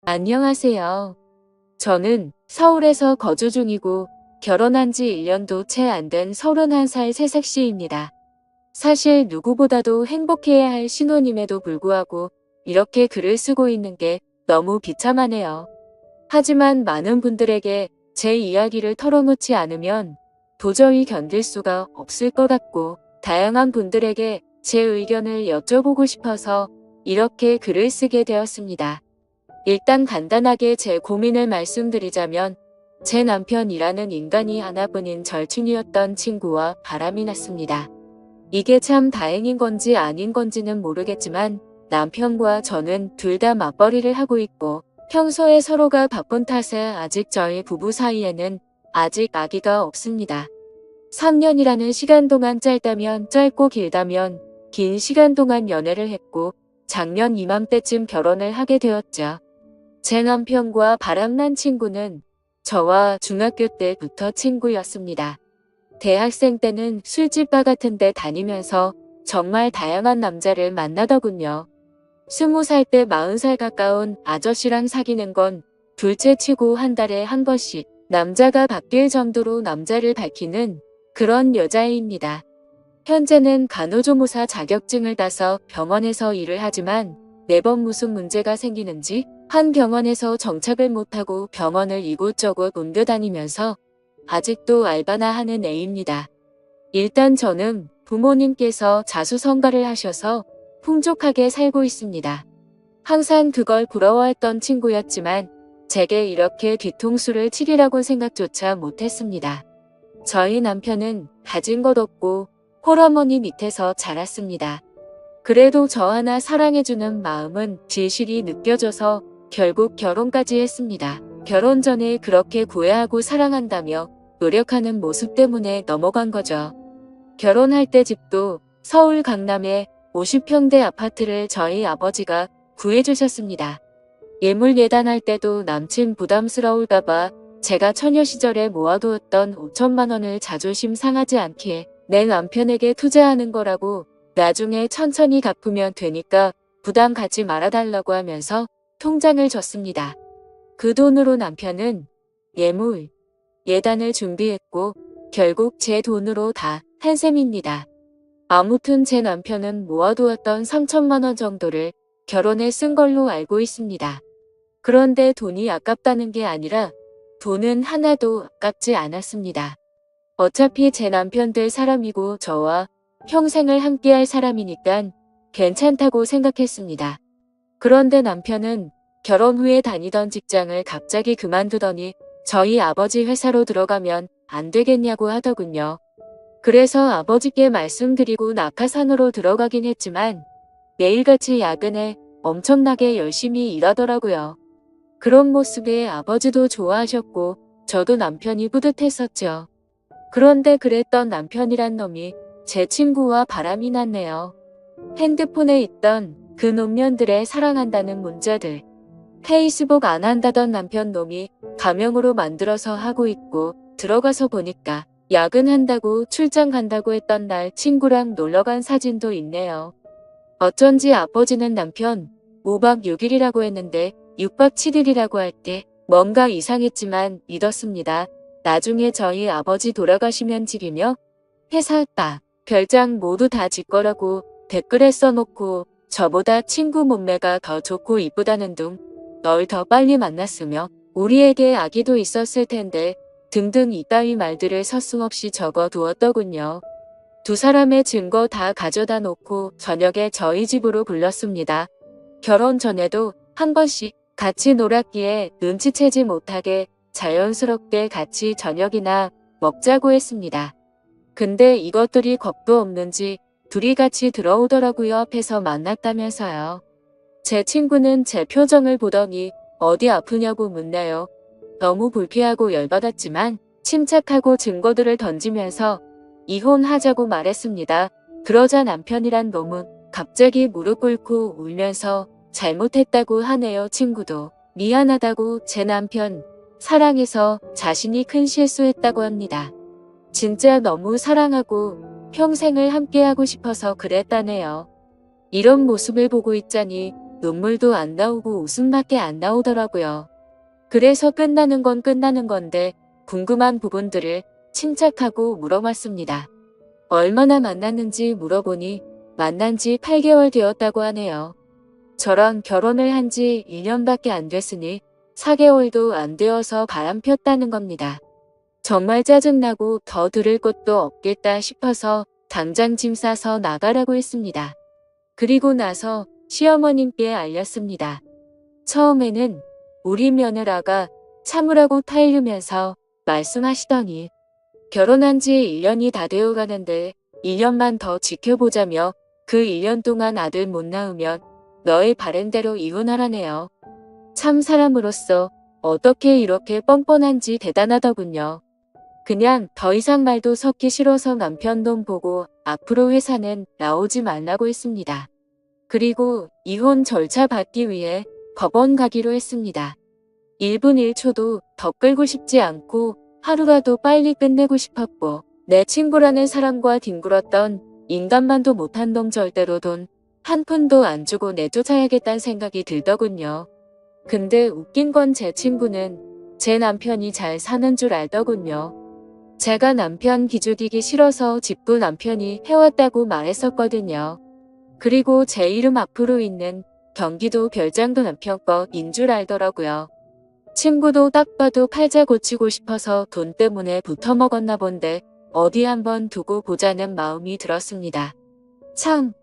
안녕하세요. 저는 서울에서 거주 중이고 결혼한 지 1년도 채 안 된 31살 새색시입니다. 사실 누구보다도 행복해야 할 신혼임에도 불구하고 이렇게 글을 쓰고 있는 게 너무 비참하네요. 하지만 많은 분들에게 제 이야기를 털어놓지 않으면 도저히 견딜 수가 없을 것 같고 다양한 분들에게 제 의견을 여쭤보고 싶어서 이렇게 글을 쓰게 되었습니다. 일단 간단하게 제 고민을 말씀드리자면 제 남편이라는 인간이 하나뿐인 절친이었던 친구와 바람이 났습니다. 이게 참 다행인 건지 아닌 건지는 모르겠지만 남편과 저는 둘 다 맞벌이를 하고 있고 평소에 서로가 바쁜 탓에 아직 저희 부부 사이에는 아직 아기가 없습니다. 3년이라는 시간 동안 짧다면 짧고 길다면 긴 시간 동안 연애를 했고 작년 이맘때쯤 결혼을 하게 되었죠. 제 남편과 바람난 친구는 저와 중학교 때부터 친구였습니다. 대학생 때는 술집바 같은 데 다니면서 정말 다양한 남자를 만나더군요. 20살 때 40살 가까운 아저씨랑 사귀는 건 둘째치고 한 달에 한 번씩 남자가 바뀔 정도로 남자를 밝히는 그런 여자애입니다. 현재는 간호조무사 자격증을 따서 병원에서 일을 하지만 매번 무슨 문제가 생기는지 한 병원에서 정착을 못하고 병원을 이곳저곳 옮겨다니면서 아직도 알바나 하는 애입니다. 일단 저는 부모님께서 자수성가를 하셔서 풍족하게 살고 있습니다. 항상 그걸 부러워했던 친구였지만 제게 이렇게 뒤통수를 치리라고 생각조차 못했습니다. 저희 남편은 가진 것 없고 홀어머니 밑에서 자랐습니다. 그래도 저 하나 사랑해주는 마음은 진실이 느껴져서 결국 결혼까지 했습니다. 결혼 전에 그렇게 구애하고 사랑한다며 노력하는 모습 때문에 넘어간 거죠. 결혼할 때 집도 서울 강남에 50평대 아파트를 저희 아버지가 구해주셨습니다. 예물 예단할 때도 남친 부담스러울까봐 제가 처녀 시절에 모아두었던 5천만 원을 자존심 상하지 않게 내 남편에게 투자하는 거라고 나중에 천천히 갚으면 되니까 부담 갖지 말아달라고 하면서 통장을 줬습니다. 그 돈으로 남편은 예물, 예단을 준비했고 결국 제 돈으로 다 한 셈입니다. 아무튼 제 남편은 모아두었던 3천만 원 정도를 결혼에 쓴 걸로 알고 있습니다. 그런데 돈이 아깝다는 게 아니라 돈은 하나도 아깝지 않았습니다. 어차피 제 남편 될 사람이고 저와 평생을 함께할 사람이니깐 괜찮다고 생각했습니다. 그런데 남편은 결혼 후에 다니던 직장을 갑자기 그만두더니 저희 아버지 회사로 들어가면 안 되겠냐고 하더군요. 그래서 아버지께 말씀드리고 낙하산으로 들어가긴 했지만 매일같이 야근에 엄청나게 열심히 일하더라고요. 그런 모습에 아버지도 좋아하셨고 저도 남편이 뿌듯했었죠. 그런데 그랬던 남편이란 놈이 제 친구와 바람이 났네요. 핸드폰에 있던 그 논면들의 사랑한다는 문자들. 페이스북 안 한다던 남편 놈이 가명으로 만들어서 하고 있고 들어가서 보니까 야근한다고 출장 간다고 했던 날 친구랑 놀러간 사진도 있네요. 어쩐지 아버지는 남편 5박 6일이라고 했는데 6박 7일이라고 할 때 뭔가 이상했지만 믿었습니다. 나중에 저희 아버지 돌아가시면 집이며 회사 다 별장 모두 다 집 거라고 댓글에 써놓고 저보다 친구 몸매가 더 좋고 이쁘다는 둥 널 더 빨리 만났으며 우리에게 아기도 있었을 텐데 등등 이따위 말들을 서슴없이 적어두었더군요. 두 사람의 증거 다 가져다 놓고 저녁에 저희 집으로 불렀습니다. 결혼 전에도 한 번씩 같이 놀았기에 눈치채지 못하게 자연스럽게 같이 저녁이나 먹자고 했습니다. 근데 이것들이 겁도 없는지 둘이 같이 들어오더라고요. 앞에서 만났다면서요. 제 친구는 제 표정을 보더니 어디 아프냐고 묻네요. 너무 불쾌하고 열받았지만 침착하고 증거들을 던지면서 이혼하자고 말했습니다. 그러자 남편이란 놈은 갑자기 무릎 꿇고 울면서 잘못했다고 하네요. 친구도 미안하다고 제 남편 사랑해서 자신이 큰 실수했다고 합니다. 진짜 너무 사랑하고 평생을 함께하고 싶어서 그랬다네요. 이런 모습을 보고 있자니 눈물도 안 나오고 웃음밖에 안 나오더라고요. 그래서 끝나는 건 끝나는 건데 궁금한 부분들을 침착하고 물어봤습니다. 얼마나 만났는지 물어보니 만난 지 8개월 되었다고 하네요. 저랑 결혼을 한 지 1년밖에 안 됐으니 4개월도 안 되어서 바람 폈다는 겁니다. 정말 짜증나고 더 들을 것도 없겠다 싶어서 당장 짐 싸서 나가라고 했습니다. 그리고 나서 시어머님께 알렸습니다. 처음에는 우리 며느라가 참으라고 타이르면서 말씀하시더니 결혼한 지 1년이 다 되어 가는데 1년만 더 지켜보자며 그 1년 동안 아들 못 낳으면 너의 바른대로 이혼하라네요. 참 사람으로서 어떻게 이렇게 뻔뻔한지 대단하더군요. 그냥 더 이상 말도 섞기 싫어서 남편 돈 보고 앞으로 회사는 나오지 말라고 했습니다. 그리고 이혼 절차 받기 위해 법원 가기로 했습니다. 1분 1초도 더 끌고 싶지 않고 하루라도 빨리 끝내고 싶었고 내 친구라는 사람과 뒹굴었던 인간만도 못한 놈 절대로 돈 한 푼도 안 주고 내쫓아야겠다는 생각이 들더군요. 근데 웃긴 건 제 친구는 제 남편이 잘 사는 줄 알더군요. 제가 남편 기죽이기 싫어서 집도 남편이 해왔다고 말했었거든요. 그리고 제 이름 앞으로 있는 경기도 별장도 남편 거인 줄 알더라고요. 친구도 딱 봐도 팔자 고치고 싶어서 돈 때문에 붙어먹었나 본데 어디 한번 두고 보자는 마음이 들었습니다. 참,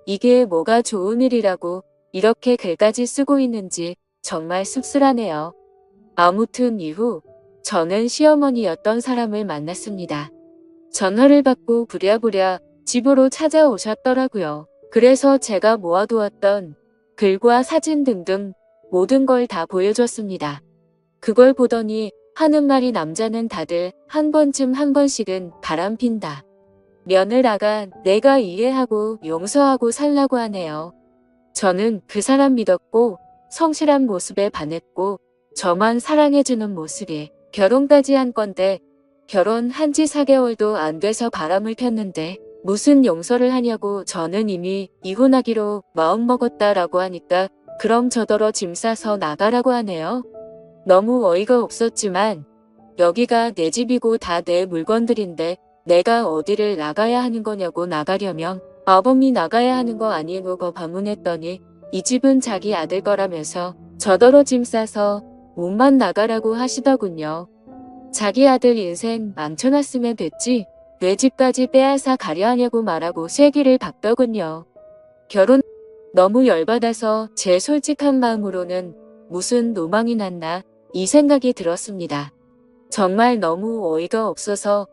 이게 뭐가 좋은 일이라고 이렇게 글까지 쓰고 있는지 정말 씁쓸하네요. 아무튼 이후 저는 시어머니였던 사람을 만났습니다. 전화를 받고 부랴부랴 집으로 찾아오셨더라고요. 그래서 제가 모아두었던 글과 사진 등등 모든 걸 다 보여줬습니다. 그걸 보더니 하는 말이 남자는 다들 한 번쯤 한 번씩은 바람핀다. 며느라가 내가 이해하고 용서하고 살라고 하네요. 저는 그 사람 믿었고 성실한 모습에 반했고 저만 사랑해주는 모습에 결혼까지 한 건데 결혼한 지 4개월도 안 돼서 바람을 폈는데 무슨 용서를 하냐고 저는 이미 이혼하기로 마음먹었다라고 하니까 그럼 저더러 짐 싸서 나가라고 하네요. 너무 어이가 없었지만 여기가 내 집이고 다 내 물건들인데 내가 어디를 나가야 하는 거냐고 나가려면 아범이 나가야 하는 거 아니냐고 반문했더니 이 집은 자기 아들 거라면서 저더러 짐 싸서 몸만 나가라고 하시더군요. 자기 아들 인생 망쳐놨으면 됐지 왜 집까지 빼앗아 가려 하냐고 말하고 쐐기를 박더군요. 결혼 너무 열받아서 제 솔직한 마음으로는 무슨 노망이 났나 이 생각이 들었습니다. 정말 너무 어이가 없어서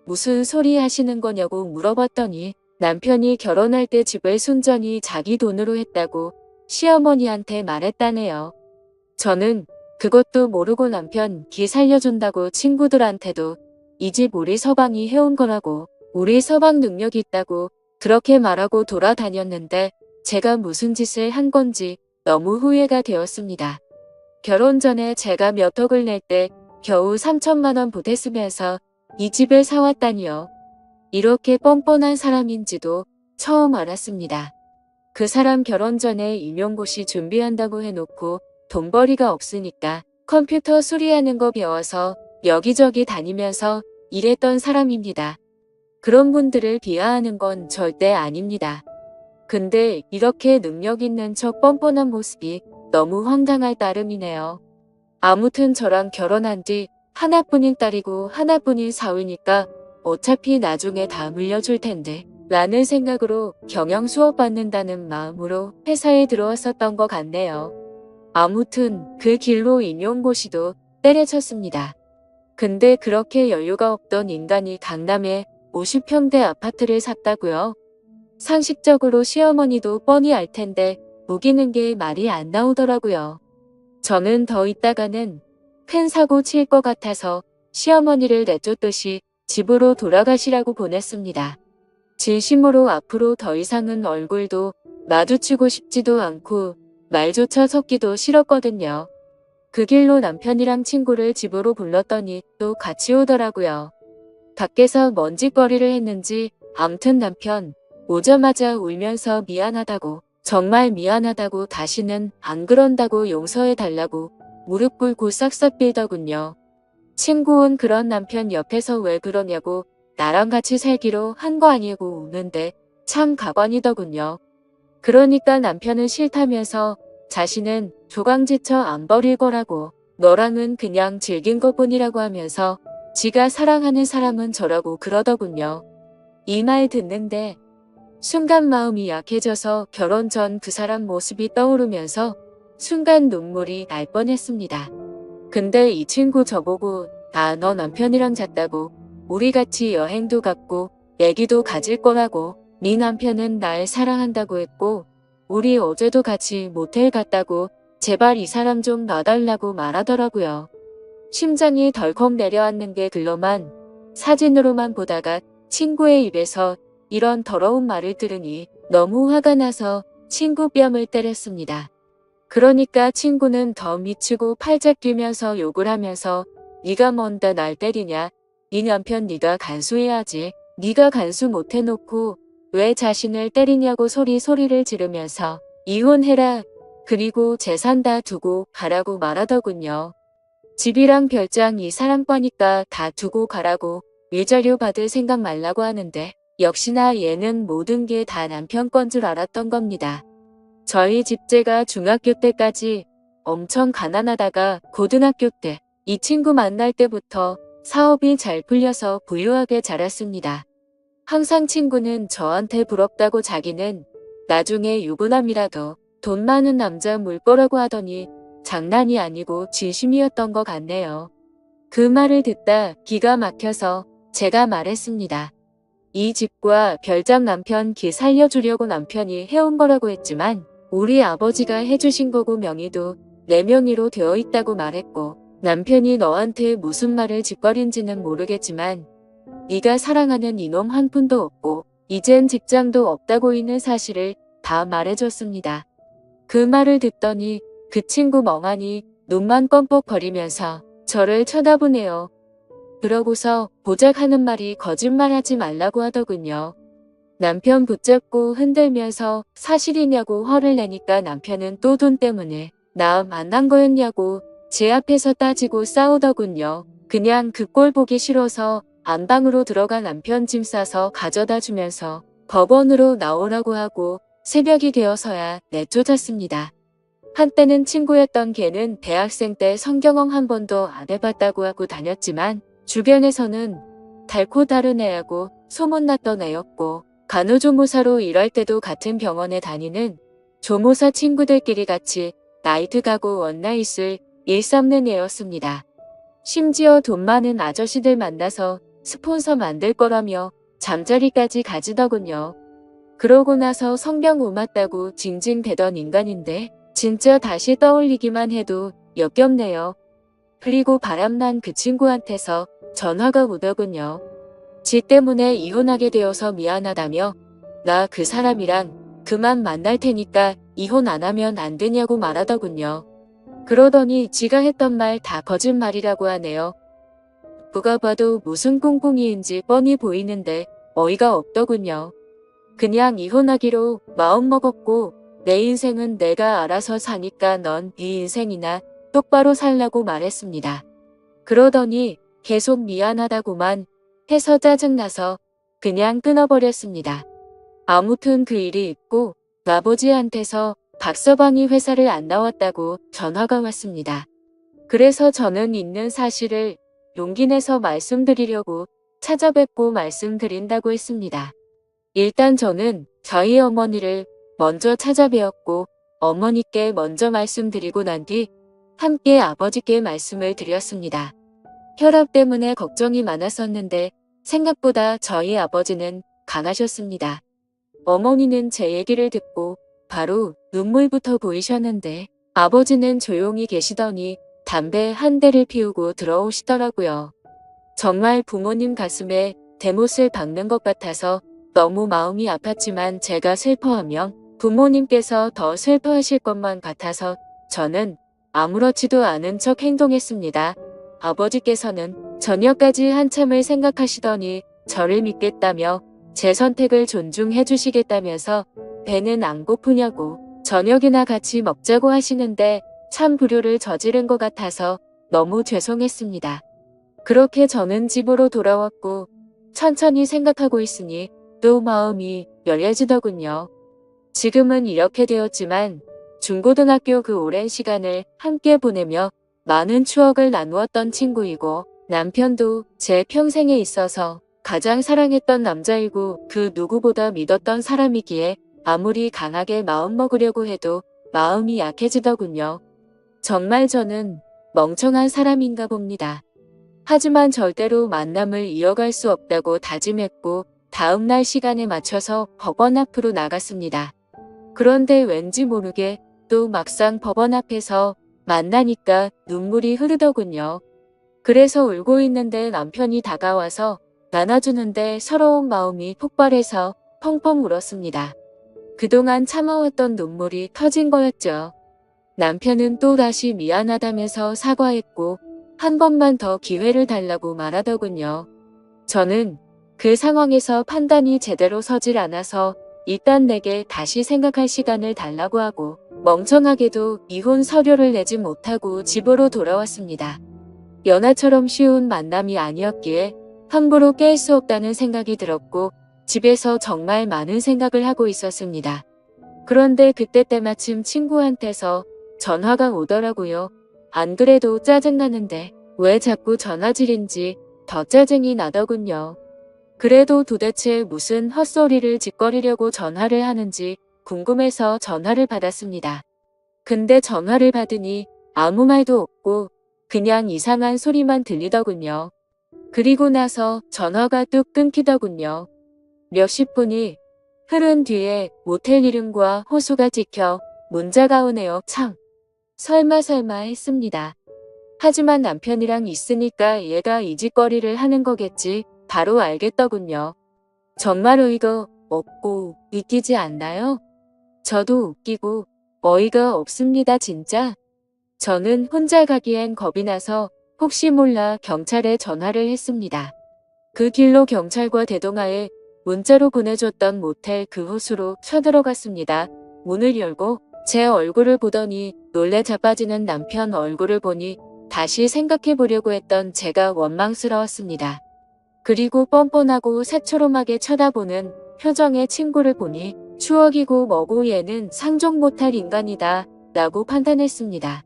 무슨 소리 하시는 거냐고 물어봤더니 남편이 결혼할 때 집을 순전히 자기 돈으로 했다고 시어머니한테 말했다네요. 저는 그것도 모르고 남편 기 살려준다고 친구들한테도 이 집 우리 서방이 해온 거라고 우리 서방 능력이 있다고 그렇게 말하고 돌아다녔는데 제가 무슨 짓을 한 건지 너무 후회가 되었습니다. 결혼 전에 제가 몇 억을 낼 때 겨우 3천만 원 보탰으면서 이 집을 사왔다니요. 이렇게 뻔뻔한 사람인지도 처음 알았습니다. 그 사람 결혼 전에 임용고시 준비한다고 해놓고 돈벌이가 없으니까 컴퓨터 수리하는 거 배워서 여기저기 다니면서 일했던 사람입니다. 그런 분들을 비하하는 건 절대 아닙니다. 근데 이렇게 능력 있는 척 뻔뻔한 모습이 너무 황당할 따름이네요. 아무튼 저랑 결혼한 뒤 하나뿐인 딸이고 하나뿐인 사위니까 어차피 나중에 다 물려줄 텐데 라는 생각으로 경영 수업 받는다는 마음으로 회사에 들어왔었던 것 같네요. 아무튼 그 길로 임용고시도 때려쳤습니다. 근데 그렇게 여유가 없던 인간이 강남에 50평대 아파트를 샀다고요? 상식적으로 시어머니도 뻔히 알 텐데 우기는 게 말이 안 나오더라고요. 저는 더 있다가는 큰 사고 칠 것 같아서 시어머니를 내쫓듯이 집으로 돌아가시라고 보냈습니다. 진심으로 앞으로 더 이상은 얼굴도 마주치고 싶지도 않고 말조차 섞기도 싫었거든요. 그 길로 남편이랑 친구를 집으로 불렀더니 또 같이 오더라고요. 밖에서 먼지거리를 했는지 암튼 남편 오자마자 울면서 미안하다고 정말 미안하다고 다시는 안 그런다고 용서해달라고 무릎 꿇고 싹싹 빌더군요. 친구는 그런 남편 옆에서 왜 그러냐고 나랑 같이 살기로 한 거 아니고 우는데 참 가관이더군요. 그러니까 남편은 싫다면서 자신은 조강지처 안 버릴 거라고 너랑은 그냥 즐긴 것뿐이라고 하면서 지가 사랑하는 사람은 저라고 그러더군요. 이 말 듣는데 순간 마음이 약해져서 결혼 전 그 사람 모습이 떠오르면서 순간 눈물이 날 뻔했습니다. 근데 이 친구 저보고 너 남편이랑 잤다고 우리 같이 여행도 갔고 애기도 가질 거라고 네 남편은 날 사랑한다고 했고 우리 어제도 같이 모텔 갔다고 제발 이 사람 좀 놔달라고 말하더라고요. 심장이 덜컥 내려앉는 게 글로만 사진으로만 보다가 친구의 입에서 이런 더러운 말을 들으니 너무 화가 나서 친구 뺨을 때렸습니다. 그러니까 친구는 더 미치고 팔짝 뛰면서 욕을 하면서 네가 뭔데 날 때리냐. 네 남편 네가 간수해야지. 네가 간수 못해놓고 왜 자신을 때리냐고 소리를 지르면서 이혼해라. 그리고 재산 다 두고 가라고 말하더군요. 집이랑 별장 이 사람 거니까 다 두고 가라고 위자료 받을 생각 말라고 하는데 역시나 얘는 모든 게 다 남편 건 줄 알았던 겁니다. 저희 집제가 중학교 때까지 엄청 가난하다가 고등학교 때 이 친구 만날 때부터 사업이 잘 풀려서 부유하게 자랐습니다. 항상 친구는 저한테 부럽다고 자기는 나중에 유부남이라도 돈 많은 남자 물 거라고 하더니 장난이 아니고 진심이었던 것 같네요. 그 말을 듣다 기가 막혀서 제가 말했습니다. 이 집과 별장 남편 기 살려주려고 남편이 해온 거라고 했지만 우리 아버지가 해주신 거고 명의도 내 명의로 되어 있다고 말했고 남편이 너한테 무슨 말을 짓거린지는 모르겠지만 네가 사랑하는 이놈 한 푼도 없고 이젠 직장도 없다고 있는 사실을 다 말해줬습니다. 그 말을 듣더니 그 친구 멍하니 눈만 껌뻑거리면서 저를 쳐다보네요. 그러고서 고작 하는 말이 거짓말하지 말라고 하더군요. 남편 붙잡고 흔들면서 사실이냐고 화를 내니까 남편은 또 돈 때문에 나 만난 거였냐고 제 앞에서 따지고 싸우더군요. 그냥 그 꼴 보기 싫어서 안방으로 들어가 남편 짐 싸서 가져다 주면서 법원으로 나오라고 하고 새벽이 되어서야 내쫓았습니다. 한때는 친구였던 걔는 대학생 때 성경험 한 번도 안 해봤다고 하고 다녔지만 주변에서는 달코 다른 애라고 소문났던 애였고 간호조무사로 일할 때도 같은 병원에 다니는 조무사 친구들끼리 같이 나이트 가고 원나잇을 일삼는 애였습니다. 심지어 돈 많은 아저씨들 만나서 스폰서 만들 거라며 잠자리까지 가지더군요. 그러고 나서 성병 옮았다고 징징대던 인간인데 진짜 다시 떠올리기만 해도 역겹네요. 그리고 바람난 그 친구한테서 전화가 오더군요. 지 때문에 이혼하게 되어서 미안하다며 나 그 사람이랑 그만 만날 테니까 이혼 안 하면 안 되냐고 말하더군요. 그러더니 지가 했던 말 다 거짓말이라고 하네요. 누가 봐도 무슨 꿍꿍이인지 뻔히 보이는데 어이가 없더군요. 그냥 이혼하기로 마음먹었고 내 인생은 내가 알아서 사니까 넌 네 인생이나 똑바로 살라고 말했습니다. 그러더니 계속 미안하다고만 해서 짜증나서 그냥 끊어버렸습니다. 아무튼 그 일이 있고 아버지한테서 박서방이 회사를 안 나왔다고 전화가 왔습니다. 그래서 저는 있는 사실을 용기 내서 말씀드리려고 찾아뵙고 말씀드린다고 했습니다. 일단 저는 저희 어머니를 먼저 찾아뵈었고 어머니께 먼저 말씀드리고 난 뒤 함께 아버지께 말씀을 드렸습니다. 혈압 때문에 걱정이 많았었는데 생각보다 저희 아버지는 강하셨습니다. 어머니는 제 얘기를 듣고 바로 눈물부터 보이셨는데 아버지는 조용히 계시더니 담배 한 대를 피우고 들어오시더라고요. 정말 부모님 가슴에 대못을 박는 것 같아서 너무 마음이 아팠지만 제가 슬퍼하면 부모님께서 더 슬퍼하실 것만 같아서 저는 아무렇지도 않은 척 행동했습니다. 아버지께서는 저녁까지 한참을 생각하시더니 저를 믿겠다며 제 선택을 존중해 주시겠다면서 배는 안 고프냐고 저녁이나 같이 먹자고 하시는데 참 불효를 저지른 것 같아서 너무 죄송했습니다. 그렇게 저는 집으로 돌아왔고 천천히 생각하고 있으니 또 마음이 열려지더군요. 지금은 이렇게 되었지만 중고등학교 그 오랜 시간을 함께 보내며 많은 추억을 나누었던 친구이고 남편도 제 평생에 있어서 가장 사랑했던 남자이고 그 누구보다 믿었던 사람이기에 아무리 강하게 마음먹으려고 해도 마음이 약해지더군요. 정말 저는 멍청한 사람인가 봅니다. 하지만 절대로 만남을 이어갈 수 없다고 다짐했고 다음날 시간에 맞춰서 법원 앞으로 나갔습니다. 그런데 왠지 모르게 또 막상 법원 앞에서 만나니까 눈물이 흐르더군요. 그래서 울고 있는데 남편이 다가와서 안아주는데 서러운 마음이 폭발해서 펑펑 울었습니다. 그동안 참아왔던 눈물이 터진 거였죠. 남편은 또 다시 미안하다면서 사과했고 한 번만 더 기회를 달라고 말하더군요. 저는 그 상황에서 판단이 제대로 서질 않아서 일단 내게 다시 생각할 시간을 달라고 하고 멍청하게도 이혼 서류를 내지 못하고 집으로 돌아왔습니다. 연하처럼 쉬운 만남이 아니었기에 함부로 깰 수 없다는 생각이 들었고 집에서 정말 많은 생각을 하고 있었습니다. 그런데 그때 때마침 친구한테서 전화가 오더라고요. 안 그래도 짜증나는데 왜 자꾸 전화질인지 더 짜증이 나더군요. 그래도 도대체 무슨 헛소리를 짓거리려고 전화를 하는지 궁금해서 전화를 받았습니다. 근데 전화를 받으니 아무 말도 없고 그냥 이상한 소리만 들리더군요. 그리고 나서 전화가 뚝 끊기더군요. 몇십 분이 흐른 뒤에 모텔 이름과 호수가 찍혀 문자가 오네요. 참. 설마 했습니다. 하지만 남편이랑 있으니까 얘가 이 짓거리를 하는 거겠지 바로 알겠더군요. 정말 어이가 없고 웃기지 않나요? 저도 웃기고 어이가 없습니다 진짜. 저는 혼자 가기엔 겁이 나서 혹시 몰라 경찰에 전화를 했습니다. 그 길로 경찰과 대동하에 문자로 보내줬던 모텔 그 호수로 쳐들어갔습니다. 문을 열고 제 얼굴을 보더니 놀래 자빠지는 남편 얼굴을 보니 다시 생각해 보려고 했던 제가 원망스러웠습니다. 그리고 뻔뻔하고 새초롬하게 쳐다보는 표정의 친구를 보니 추억이고 뭐고 얘는 상종 못할 인간이다 라고 판단했습니다.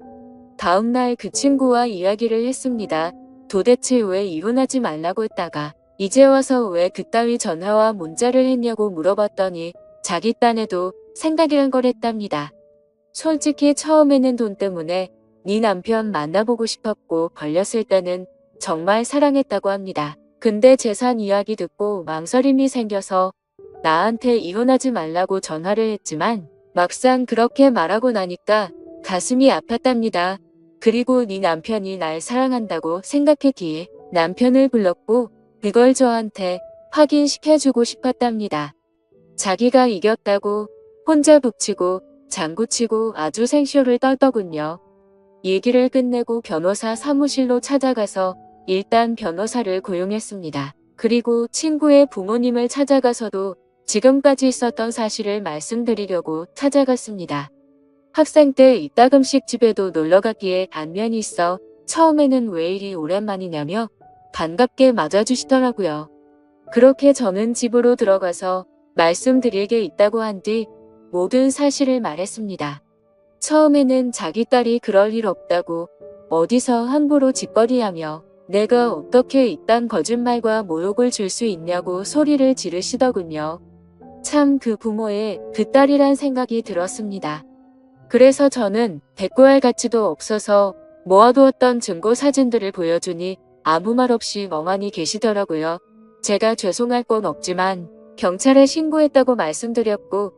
다음날 그 친구와 이야기를 했습니다. 도대체 왜 이혼하지 말라고 했다가 이제 와서 왜 그따위 전화와 문자를 했냐고 물어봤더니 자기 딴에도 생각이란 걸 했답니다. 솔직히 처음에는 돈 때문에 네 남편 만나보고 싶었고 걸렸을 때는 정말 사랑했다고 합니다. 근데 재산 이야기 듣고 망설임이 생겨서 나한테 이혼하지 말라고 전화를 했지만 막상 그렇게 말하고 나니까 가슴이 아팠답니다. 그리고 네 남편이 날 사랑한다고 생각했기에 남편을 불렀고 그걸 저한테 확인시켜주고 싶었답니다. 자기가 이겼다고 혼자 북치고 장구치고 아주 생쇼를 떨더군요. 얘기를 끝내고 변호사 사무실로 찾아가서 일단 변호사를 고용했습니다. 그리고 친구의 부모님을 찾아가서도 지금까지 있었던 사실을 말씀드리려고 찾아갔습니다. 학생 때 이따금씩 집에도 놀러가기에 안면이 있어 처음에는 왜 이리 오랜만이냐며 반갑게 맞아주시더라고요. 그렇게 저는 집으로 들어가서 말씀드릴 게 있다고 한 뒤 모든 사실을 말했습니다. 처음에는 자기 딸이 그럴 일 없다고 어디서 함부로 짓거리하며 내가 어떻게 이딴 거짓말과 모욕을 줄 수 있냐고 소리를 지르시더군요. 참 그 부모의 그 딸이란 생각이 들었습니다. 그래서 저는 대꾸할 가치도 없어서 모아두었던 증거 사진들을 보여주니 아무 말 없이 멍하니 계시더라고요. 제가 죄송할 건 없지만 경찰에 신고했다고 말씀드렸고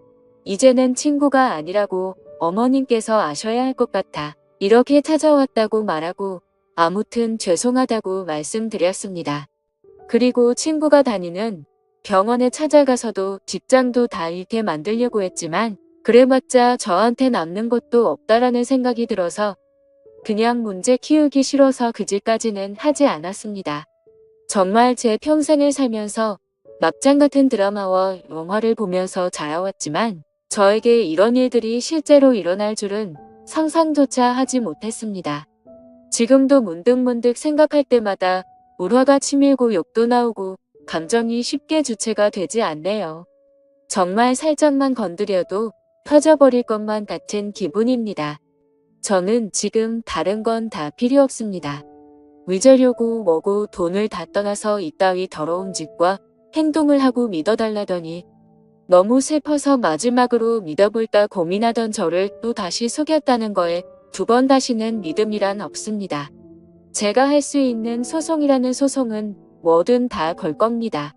이제는 친구가 아니라고 어머님께서 아셔야 할 것 같아 이렇게 찾아왔다고 말하고 아무튼 죄송하다고 말씀드렸습니다. 그리고 친구가 다니는 병원에 찾아가서도 직장도 다 잃게 만들려고 했지만 그래봤자 저한테 남는 것도 없다라는 생각이 들어서 그냥 문제 키우기 싫어서 그 짓까지는 하지 않았습니다. 정말 제 평생을 살면서 막장 같은 드라마와 영화를 보면서 자라왔지만 저에게 이런 일들이 실제로 일어날 줄은 상상조차 하지 못했습니다. 지금도 문득문득 생각할 때마다 울화가 치밀고 욕도 나오고 감정이 쉽게 주체가 되지 않네요. 정말 살짝만 건드려도 터져버릴 것만 같은 기분입니다. 저는 지금 다른 건 다 필요 없습니다. 위자료고 뭐고 돈을 다 떠나서 이따위 더러운 짓과 행동을 하고 믿어달라더니 너무 슬퍼서 마지막으로 믿어볼까 고민하던 저를 또 다시 속였다는 거에 두 번 다시는 믿음이란 없습니다. 제가 할 수 있는 소송이라는 소송은 뭐든 다 걸 겁니다.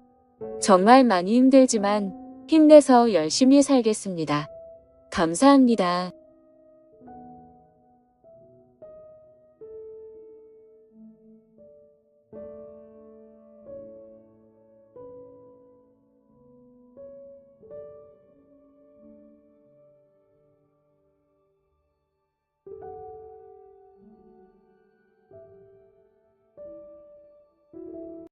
정말 많이 힘들지만 힘내서 열심히 살겠습니다. 감사합니다.